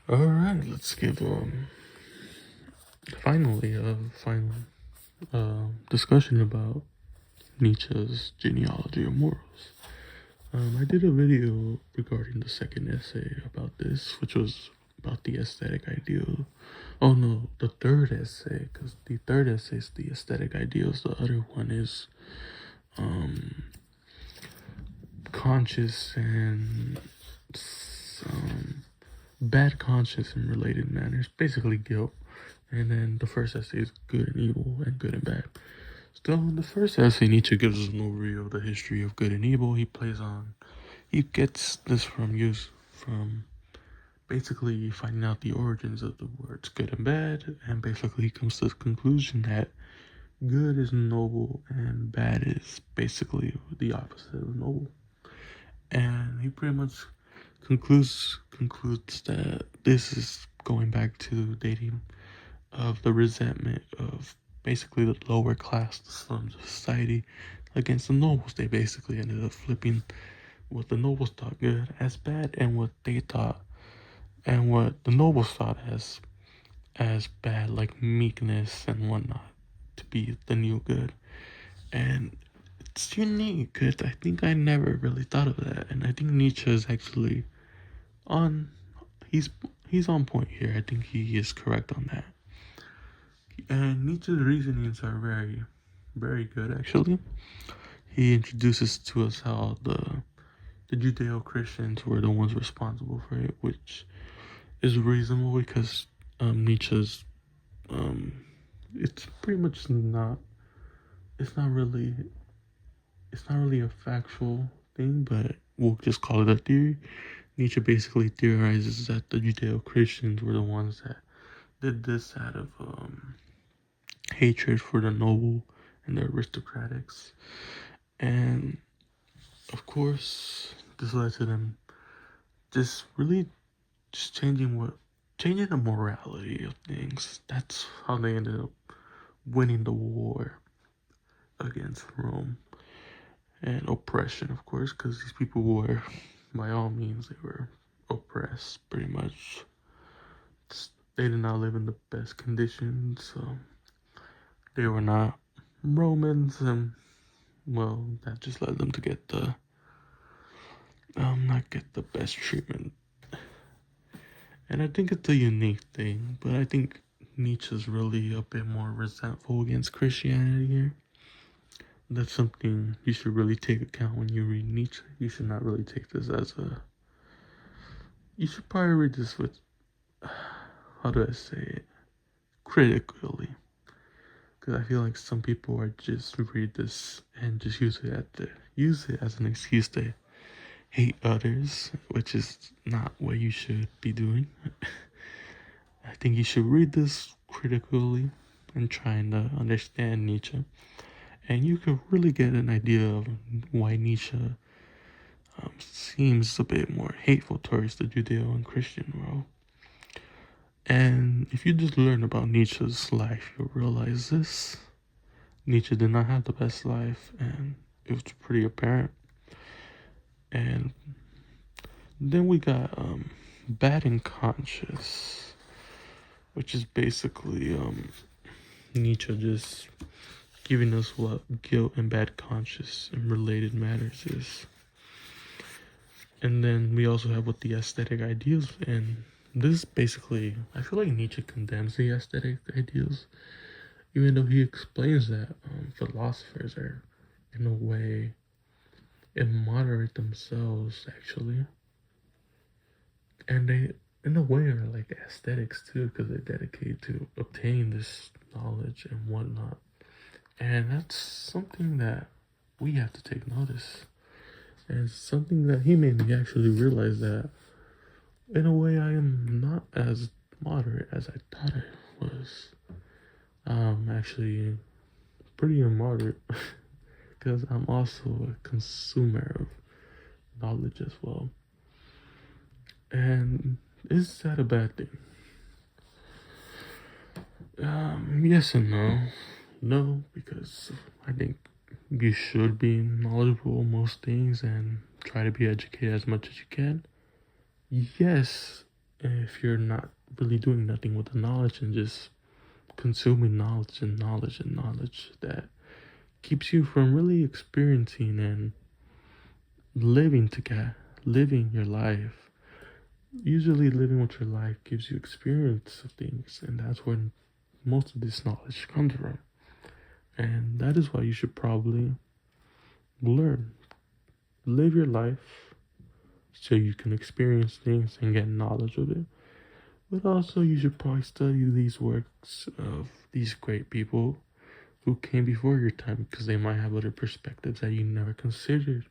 All right, let's give finally a final discussion about Nietzsche's genealogy of morals. I did a video regarding the second essay about this, which was about the aesthetic ideal. Oh no, the third essay, because the third essay is the aesthetic ideals. The other one is um, conscious and bad conscience in related manners, basically guilt. And then the first essay is good and evil and good and bad. So in the first essay, Nietzsche gives us an overview of the history of good and evil. He gets this from basically finding out the origins of the words good and bad, and basically he comes to the conclusion that good is noble and bad is basically the opposite of noble. And he pretty much concludes that this is going back to dating of the resentment of basically the lower class, the slums of society, against the nobles. They basically ended up flipping what the nobles thought good as bad, and what they thought and what the nobles thought as bad, like meekness and whatnot, to be the new good. And it's unique because I think I never really thought of that, and I think Nietzsche is actually on he's he's on point here. I think he is correct on that. And Nietzsche's reasonings are very, very good actually. He introduces to us how the Judeo-Christians were the ones responsible for it, which is reasonable because Nietzsche's it's pretty much not it's not really it's not really a factual thing, but we'll just call it a theory. Nietzsche basically theorizes that the Judeo-Christians were the ones that did this out of hatred for the noble and the aristocratics. And of course, this led to them just really just changing the morality of things. That's how they ended up winning the war against Rome and oppression, of course, because these people were, by all means, they were oppressed pretty much. They did not live in the best conditions, so they were not Romans, and well, that just led them to get the not get the best treatment. And I think it's a unique thing, but I think Nietzsche's really a bit more resentful against Christianity here. That's something you should really take account when you read Nietzsche. You should not really take this as a. You should probably read this with, how do I say it, critically. Because I feel like some people are just read this and just use it as an excuse to hate others, which is not what you should be doing. I think you should read this critically and trying to understand Nietzsche, and you can really get an idea of why Nietzsche seems a bit more hateful towards the Judeo and Christian world. And if you just learn about Nietzsche's life, you'll realize this. Nietzsche did not have the best life, and it was pretty apparent. And then we got Bad and Conscious, which is basically Nietzsche just giving us what guilt and bad conscience and related matters is. And then we also have what the aesthetic ideals, and this basically, I feel like Nietzsche condemns the aesthetic ideals, even though he explains that philosophers are, in a way, immoderate themselves, actually. And they, in a way, are like aesthetics too, because they dedicate to obtaining this knowledge and whatnot. And that's something that we have to take notice. And something that he made me actually realize that, in a way, I am not as moderate as I thought I was. Actually pretty immoderate because I'm also a consumer of knowledge as well. And is that a bad thing? Yes and no. No, because I think you should be knowledgeable on most things and try to be educated as much as you can. Yes, if you're not really doing nothing with the knowledge and just consuming knowledge and knowledge and knowledge, that keeps you from really experiencing and living together, living your life. Usually, living with your life gives you experience of things, and that's where most of this knowledge comes from. And that is why you should probably learn, live your life so you can experience things and get knowledge of it. But also, you should probably study these works of these great people who came before your time, because they might have other perspectives that you never considered.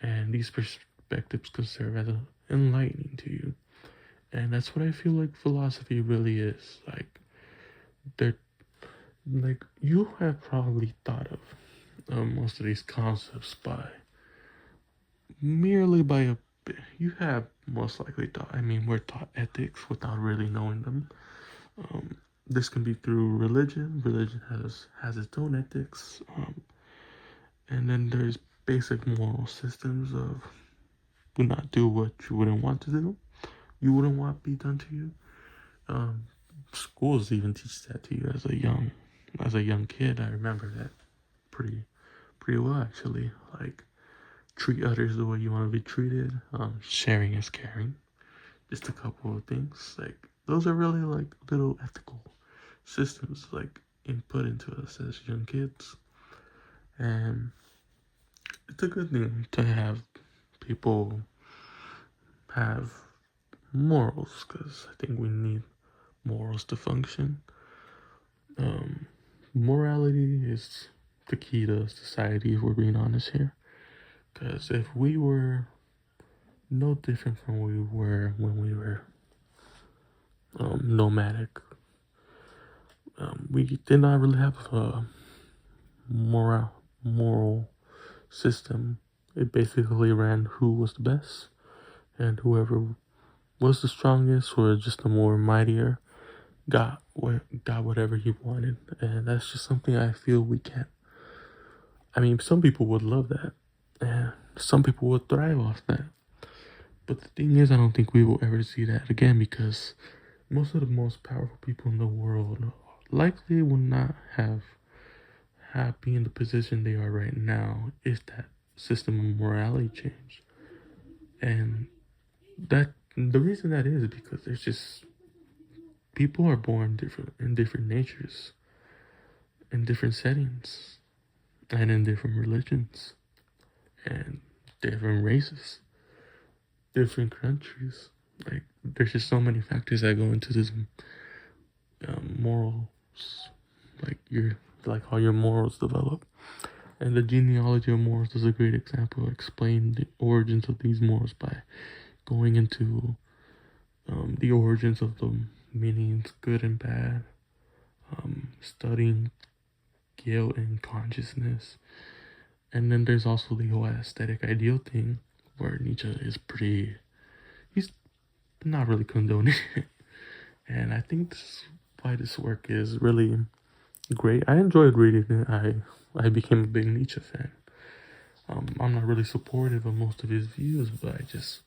And these perspectives can serve as enlightening to you. And that's what I feel like philosophy really is. They're like, you have probably thought of most of these concepts by merely by a bit. You have most likely thought, I mean, we're taught ethics without really knowing them. This can be through religion. Religion has its own ethics. And then there's basic moral systems of do not do what you wouldn't want to do. You wouldn't want to be done to you. Schools even teach that to you as a young kid. I remember that pretty well, actually. Like, treat others the way you want to be treated. Sharing is caring. Just a couple of things. Like, those are really like little ethical systems like input into us as young kids. And it's a good thing to have people have morals, because I think we need morals to function. Morality is the key to society, if we're being honest here. Because if we were no different from we were when we were nomadic, we did not really have a moral system. It basically ran who was the best, and whoever was the strongest or just the more mightier got whatever he wanted. And that's just something I feel we can't. I mean, some people would love that, and some people would thrive off that. But the thing is, I don't think we will ever see that again, because most of the most powerful people in the world likely will not have be in the position they are right now if that system of morality changed. And that the reason that is because there's just people are born different in different natures, in different settings, and in different religions, and different races, different countries. Like, there's just so many factors that go into this morals, like how your morals develop. And the genealogy of morals is a great example. Explain the origins of these morals by going into the origins of the meanings good and bad, studying guilt and consciousness. And then there's also the whole aesthetic ideal thing, where Nietzsche is he's not really condoning it. And I think this is why this work is really great. I enjoyed reading it. I became a big Nietzsche fan. I'm not really supportive of most of his views, but I just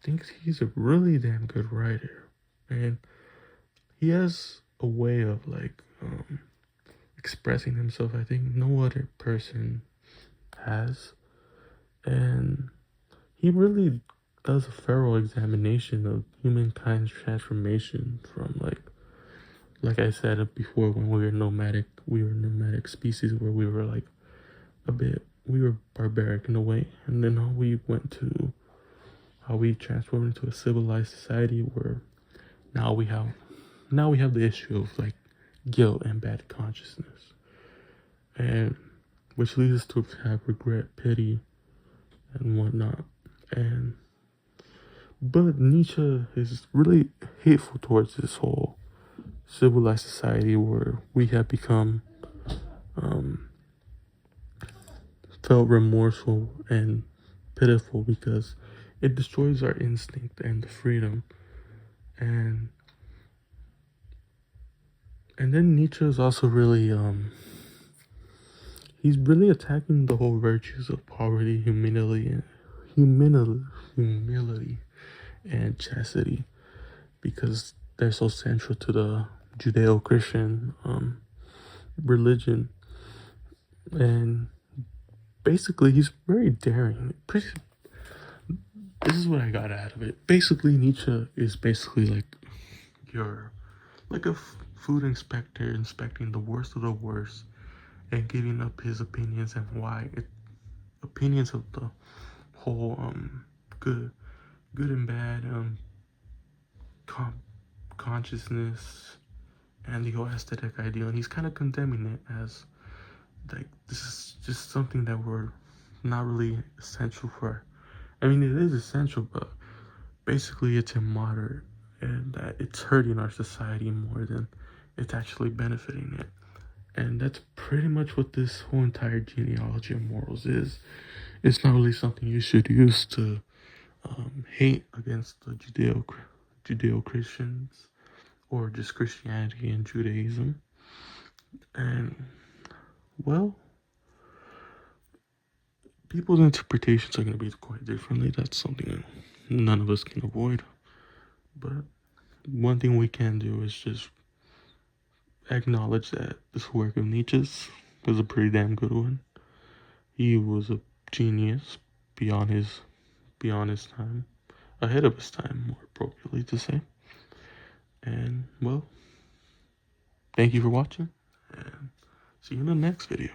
think he's a really damn good writer. And he has a way of expressing himself I think no other person has. And he really does a thorough examination of humankind's transformation from like I said before, when we were a nomadic species where we were we were barbaric in a way, and then how we transformed into a civilized society where now we have the issue of guilt and bad consciousness, and which leads us to have regret, pity, and whatnot. But Nietzsche is really hateful towards this whole civilized society where we have become felt remorseful and pitiful, because it destroys our instinct and the freedom. And then Nietzsche is also really he's really attacking the whole virtues of poverty, humility, and chastity. because they're so central to the Judeo-Christian religion. And basically, he's very daring. This is what I got out of it. Basically, Nietzsche is basically like a food inspector inspecting the worst of the worst and giving up his opinions and opinions of the whole good and bad consciousness and the whole aesthetic ideal, and he's kind of condemning it as like this is just something that we're not really essential for. I mean, it is essential, but basically it's immoderate and that it's hurting our society more than it's actually benefiting it. And that's pretty much what this whole entire genealogy of morals is. It's not really something you should use to hate against the Judeo-Christians or just Christianity and Judaism. And, well, people's interpretations are going to be quite differently. That's something that none of us can avoid. But one thing we can do is just acknowledge that this work of Nietzsche's was a pretty damn good one. He was a genius beyond his time, ahead of his time, more appropriately to say. And, well, thank you for watching, and see you in the next video.